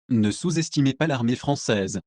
Ne sous-estimez pas l'armée française.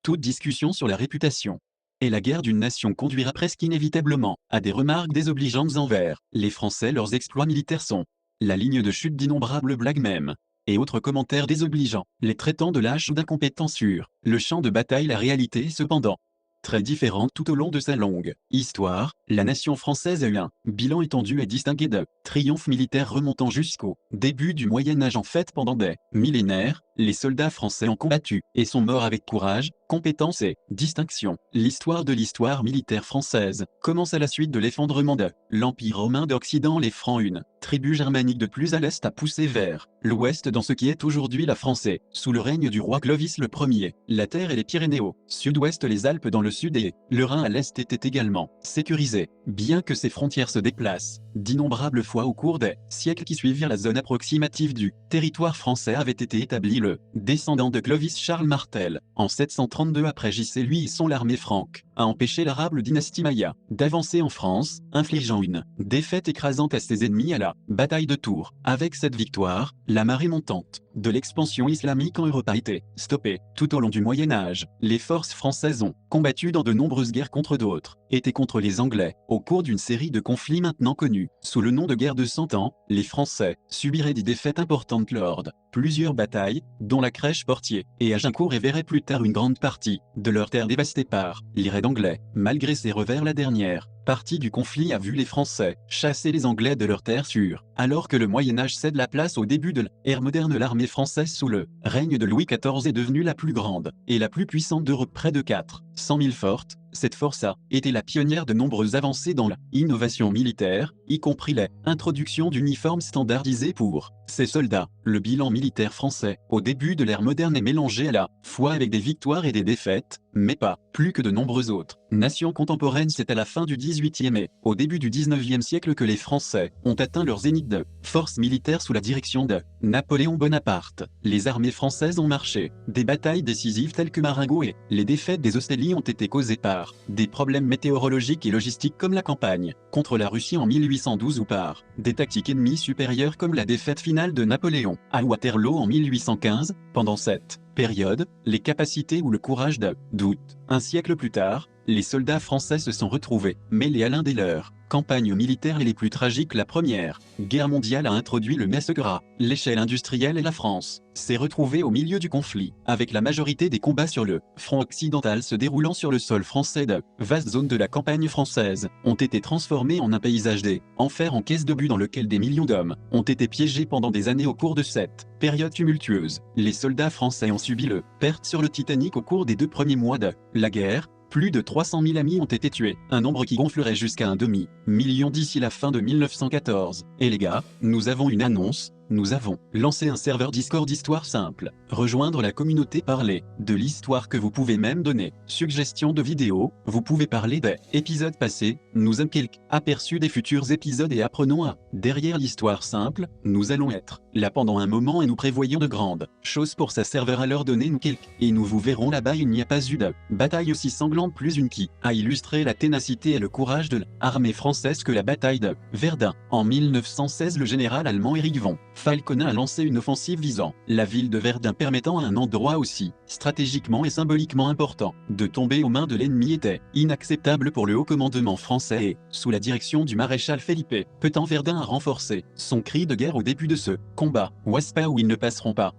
Toute discussion sur la réputation et la guerre d'une nation conduira presque inévitablement à des remarques désobligeantes envers les Français. Leurs exploits militaires sont la ligne de chute d'innombrables blagues même et autres commentaires désobligeants, les traitant de lâches ou d'incompétents sur le champ de bataille. La réalité est cependant très différente. Tout au long de sa longue histoire, la nation française a eu un bilan étendu et distingué de triomphes militaires remontant jusqu'au début du Moyen Âge. En fait, pendant des millénaires, les soldats français ont combattu et sont morts avec courage, compétence et distinction. L'histoire de l'histoire militaire française commence à la suite de l'effondrement de l'Empire romain d'Occident. Les Francs, une tribu germanique de plus à l'est, a poussé vers l'ouest dans ce qui est aujourd'hui la France et, sous le règne du roi Clovis Ier, la Terre et les Pyrénées au sud-ouest, les Alpes dans le sud et le Rhin à l'est étaient également sécurisés. Bien que ces frontières se déplacent d'innombrables fois au cours des siècles qui suivirent, la zone approximative du territoire français avait été établie. Le descendant de Clovis, Charles Martel, en 732 après J.C. lui et son l'armée franque, a empêché l'arable dynastie Maya d'avancer en France, infligeant une défaite écrasante à ses ennemis à la bataille de Tours. Avec cette victoire, la marée montante de l'expansion islamique en Europe a été stoppée. Tout au long du Moyen Âge, les forces françaises ont combattu dans de nombreuses guerres contre d'autres, étaient contre les Anglais. Au cours d'une série de conflits maintenant connus sous le nom de guerre de 100 ans, les Français subiraient des défaites importantes lors de plusieurs batailles, dont la Crèche-Portier et Agincourt, et verraient plus tard une grande partie de leurs terres dévastées par les raids anglais. Malgré ces revers, la dernière partie du conflit a vu les Français chasser les Anglais de leurs terres sûres. Alors que le Moyen-Âge cède la place au début de l'ère moderne, l'armée française sous le règne de Louis XIV est devenue la plus grande et la plus puissante d'Europe. Près de 400 000 fortes, cette force a été la pionnière de nombreuses avancées dans l'innovation militaire, y compris l'introduction d'uniformes standardisés pour ses soldats. Le bilan militaire français, au début de l'ère moderne, est mélangé à la fois avec des victoires et des défaites, mais pas plus que de nombreuses autres nations contemporaines. C'est à la fin du XVIIIe et au début du XIXe siècle que les Français ont atteint leur zénith de force militaire sous la direction de Napoléon Bonaparte. Les armées françaises ont marché des batailles décisives telles que Marengo, et les défaites des Austerlitz ont été causées par des problèmes météorologiques et logistiques comme la campagne contre la Russie en 1812, ou par des tactiques ennemies supérieures comme la défaite finale de Napoléon à Waterloo en 1815. Pendant cette période, les capacités ou le courage de doute. Un siècle plus tard, les soldats français se sont retrouvés mêlés à l'un des leurs campagnes militaires les plus tragiques. La Première Guerre mondiale a introduit le massacre à l'échelle industrielle et la France s'est retrouvée au milieu du conflit, avec la majorité des combats sur le front occidental se déroulant sur le sol français. De vastes zones de la campagne française ont été transformées en un paysage des enfers en caisse d'obus dans lequel des millions d'hommes ont été piégés pendant des années. Au cours de cette période tumultueuse, les soldats français ont subi le perte sur le Titanic au cours des 2 premiers mois de la guerre. Plus de 300 000 amis ont été tués, un nombre qui gonflerait jusqu'à un demi-million d'ici la fin de 1914. Et les gars, nous avons une annonce. Nous avons lancé un serveur Discord Histoire Simple. Rejoindre la communauté, parler de l'histoire, que vous pouvez même donner suggestions de vidéos, vous pouvez parler des épisodes passés, nous avons quelques aperçus des futurs épisodes et apprenons à derrière l'histoire simple. Nous allons être là pendant un moment et nous prévoyons de grandes choses pour sa serveur. Alors donnez-nous quelques et nous vous verrons là-bas. Il n'y a pas eu de bataille aussi sanglante, plus une qui a illustré la ténacité et le courage de l'armée française que la bataille de Verdun. En 1916, le général allemand Erich von Falconin a lancé une offensive visant la ville de Verdun, permettant à un endroit aussi stratégiquement et symboliquement important de tomber aux mains de l'ennemi était inacceptable pour le haut commandement français, et, sous la direction du maréchal Felipe Pétain, Verdun a renforcé son cri de guerre au début de ce combat. Waspa où ils ne passeront pas.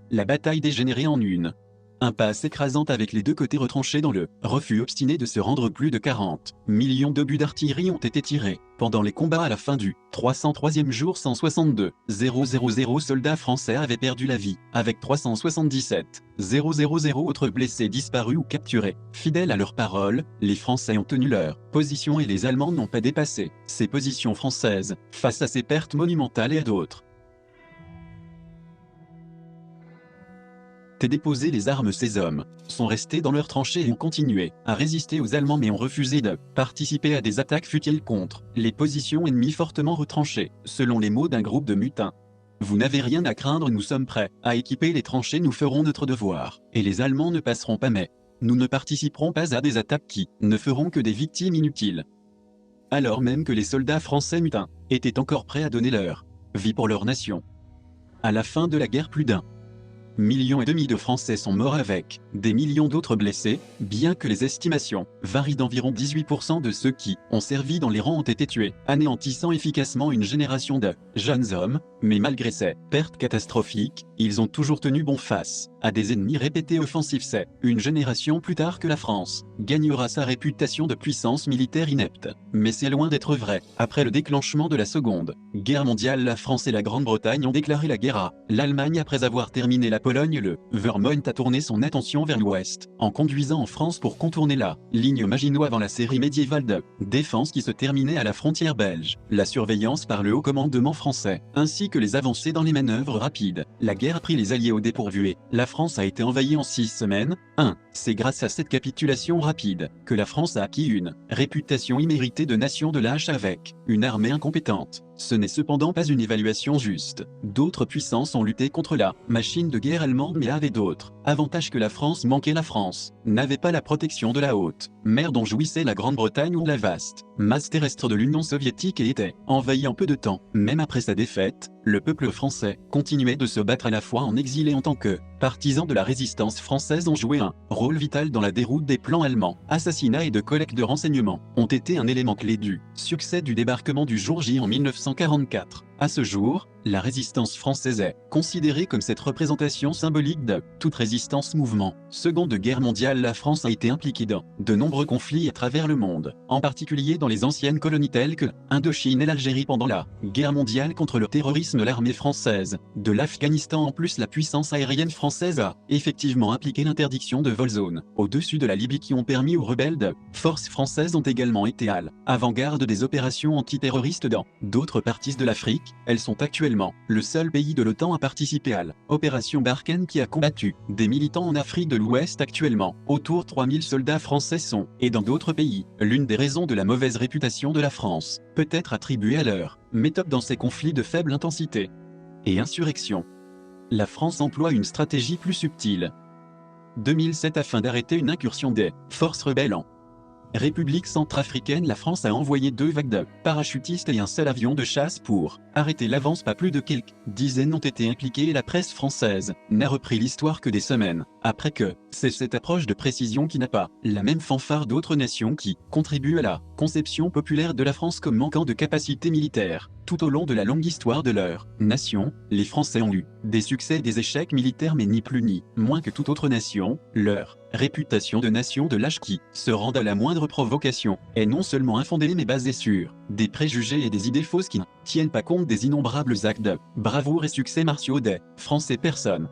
La bataille dégénérait en une impasse écrasante, avec les deux côtés retranchés dans le refus obstiné de se rendre. Plus de 40 millions d'obus d'artillerie ont été tirés pendant les combats. À la fin du 303e jour, 162 000 soldats français avaient perdu la vie, avec 377 000 autres blessés, disparus ou capturés. Fidèles à leur parole, les Français ont tenu leur position et les Allemands n'ont pas dépassé ces positions françaises face à ces pertes monumentales et à d'autres. Déposé les armes, ces hommes sont restés dans leurs tranchées et ont continué à résister aux Allemands, mais ont refusé de participer à des attaques futiles contre les positions ennemies fortement retranchées. Selon les mots d'un groupe de mutins: vous n'avez rien à craindre, nous sommes prêts à équiper les tranchées, nous ferons notre devoir, et les Allemands ne passeront pas, mais nous ne participerons pas à des attaques qui ne feront que des victimes inutiles. Alors même que les soldats français mutins étaient encore prêts à donner leur vie pour leur nation. À la fin de la guerre, plus d'un millions et demi de Français sont morts avec des millions d'autres blessés, bien que les estimations varient d'environ 18% de ceux qui ont servi dans les rangs ont été tués, anéantissant efficacement une génération de jeunes hommes, mais malgré ces pertes catastrophiques, ils ont toujours tenu bon face à des ennemis répétés offensifs. C'est une génération plus tard que la France gagnera sa réputation de puissance militaire inepte. Mais c'est loin d'être vrai. Après le déclenchement de la Seconde Guerre mondiale, la France et la Grande-Bretagne ont déclaré la guerre à l'Allemagne après avoir terminé la Pologne. Le Vermont a tourné son attention vers l'ouest, en conduisant en France pour contourner la ligne Maginot avant la série médiévale de défense qui se terminait à la frontière belge. La surveillance par le haut commandement français, ainsi que les avancées dans les manœuvres rapides. La guerre a pris les Alliés au dépourvu et la France a été envahie en 6 semaines. C'est grâce à cette capitulation rapide que la France a acquis une réputation imméritée de nation de lâche avec une armée incompétente. Ce n'est cependant pas une évaluation juste. D'autres puissances ont lutté contre la machine de guerre allemande mais avaient d'autres avantages que la France manquait. La France n'avait pas la protection de la haute mer dont jouissait la Grande-Bretagne ou la vaste masse terrestre de l'Union soviétique et était envahie en peu de temps. Même après sa défaite, le peuple français continuait de se battre à la fois en exil et en tant que partisans de la résistance française ont joué un rôle vital dans la déroute des plans allemands. Assassinats et de collecte de renseignements ont été un élément clé du succès du débarquement du jour J en 1944. À ce jour, la résistance française est considérée comme cette représentation symbolique de toute résistance mouvement. Seconde Guerre mondiale, la France a été impliquée dans de nombreux conflits à travers le monde, en particulier dans les anciennes colonies telles que Indochine et l'Algérie. Pendant la guerre mondiale contre le terrorisme, l'armée française de l'Afghanistan en plus la puissance aérienne française a effectivement appliqué l'interdiction de vol zone au-dessus de la Libye qui ont permis aux rebelles de forces françaises ont également été à l'avant-garde des opérations antiterroristes dans d'autres parties de l'Afrique. Elles sont actuellement le seul pays de l'OTAN à participer à l'opération Barkhane qui a combattu des militants en Afrique de l'Ouest. Actuellement, autour de 3000 soldats français sont, et dans d'autres pays, l'une des raisons de la mauvaise réputation de la France peut être attribuée à leur méthode dans ces conflits de faible intensité et insurrection. La France emploie une stratégie plus subtile. 2007 afin d'arrêter une incursion des forces rebelles en République centrafricaine, la France a envoyé 2 vagues de parachutistes et un seul avion de chasse pour arrêter l'avance. Pas plus de quelques dizaines ont été impliqués et la presse française n'a repris l'histoire que des semaines après que c'est cette approche de précision qui n'a pas la même fanfare d'autres nations qui contribuent à la conception populaire de la France comme manquant de capacité militaire. Tout au long de la longue histoire de leur nation, les Français ont eu des succès et des échecs militaires mais ni plus ni moins que toute autre nation, leur réputation de nation de lâches qui se rendent à la moindre provocation est non seulement infondée mais basée sur des préjugés et des idées fausses qui ne tiennent pas compte des innombrables actes de bravoure et succès martiaux des Français. Personne